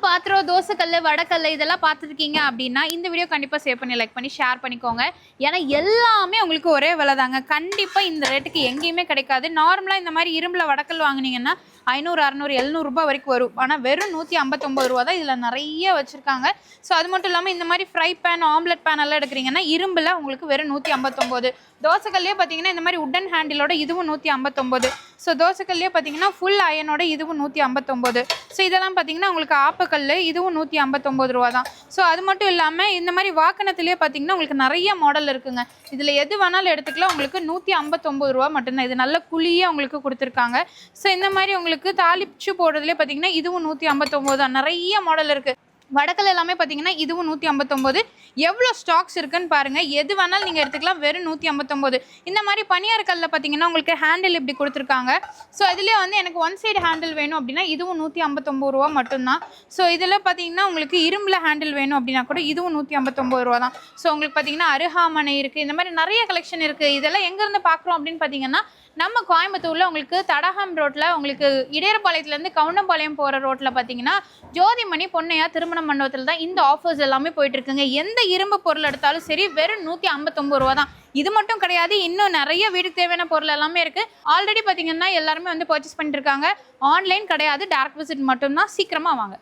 பாத்திரம், தோசைக்கல்லு, வடக்கல்லு இதெல்லாம் பார்த்துருக்கீங்க அப்படின்னா இந்த வீடியோ கண்டிப்பாக சேவ் பண்ணி லைக் பண்ணி ஷேர் பண்ணிக்கோங்க. ஏன்னா எல்லாமே உங்களுக்கு ஒரே விலை தாங்க. கண்டிப்பாக இந்த ரேட்டுக்கு எங்கேயுமே கிடைக்காது. நார்மலாக இந்த மாதிரி இரும்பில் வடக்கல் வாங்கினீங்கன்னா 500, 600, 700 ரூபாய் வரைக்கும் வரும். ஆனால் வெறும் 159 ரூபா தான் இதில் நிறைய வச்சுருக்காங்க. ஸோ அது மட்டும் இல்லாமல் இந்த மாதிரி ஃப்ரை பேன், ஆம்லெட் பேன் எல்லாம் எடுக்கிறீங்கன்னா இரும்பில் உங்களுக்கு வெறும் 159. தோசைக்கல்லையே பார்த்தீங்கன்னா இந்த மாதிரி உட்டன் ஹேண்டிலோட இதுவும் 159. ஸோ தோசைக்கல்லையே பார்த்தீங்கன்னா ஃபுல் அயனோட இதுவும் 159. ஸோ இதெல்லாம் பார்த்தீங்கன்னா உங்களுக்கு ஆப்பக்கல் இதுவும் 159 ரூபா தான். ஸோ அது மட்டும் இல்லாமல் இந்த மாதிரி வாக்கனத்திலே பார்த்தீங்கன்னா உங்களுக்கு நிறைய மாடல் இருக்குங்க. இதில் எது வேணாலும் எடுத்துக்கலாம். உங்களுக்கு 159 ரூபா மட்டும்தான். இது நல்ல குழியாக உங்களுக்கு கொடுத்துருக்காங்க. ஸோ இந்த மாதிரி உங்களுக்கு தாளிச்சு போடுறதுலேயே பார்த்தீங்கன்னா இதுவும் 159 தான். நிறைய மாடல் இருக்குது. வடக்கல் எல்லாமே பார்த்தீங்கன்னா இதுவும் 159. எவ்வளோ ஸ்டாக்ஸ் இருக்குன்னு பாருங்கள். எது வேணாலும் நீங்கள் எடுத்துக்கலாம். வெறும் 159. இந்த மாதிரி பனியார் கல்லில் பார்த்தீங்கன்னா உங்களுக்கு ஹேண்டில் இப்படி கொடுத்துருக்காங்க. ஸோ இதுலேயே வந்து எனக்கு ஒன் சைடு ஹேண்டில் வேணும் அப்படின்னா இதுவும் 159 ரூபா மட்டும்தான். ஸோ இதில் பார்த்தீங்கன்னா உங்களுக்கு இரும்பில் ஹேண்டில் வேணும் அப்படின்னா கூட இதுவும் 159 ரூபா தான். ஸோ உங்களுக்கு பார்த்தீங்கன்னா அருகாமனை இருக்குது. இந்த மாதிரி நிறைய கலெக்ஷன் இருக்குது. இதெல்லாம் எங்கேருந்து பார்க்குறோம் அப்படின்னு பார்த்தீங்கன்னா நம்ம கோயம்புத்தூரில் உங்களுக்கு தடகம் ரோட்டில் உங்களுக்கு இடையர்பாளையத்துலேருந்து கவுண்டம்பாளையம் போகிற ரோட்டில் பார்த்தீங்கன்னா ஜோதிமணி பொன்னையா திருமண மண்டபத்தில் தான் இந்த ஆஃபர்ஸ் எல்லாமே போயிட்டுருக்குங்க. எந்த இரும்பு பொருள் எடுத்தாலும் சரி வெறும் 159 ரூபா தான். இது மட்டும் கிடையாது, இன்னும் நிறைய வீட்டுக்கு தேவையான பொருள் எல்லாமே இருக்குது. ஆல்ரெடி பார்த்தீங்கன்னா எல்லாருமே வந்து பர்ச்சேஸ் பண்ணிட்டு இருக்காங்க. ஆன்லைன் கிடையாது, டேரக்ட் விசிட் மட்டும்தான். சீக்கிரமாக வாங்க.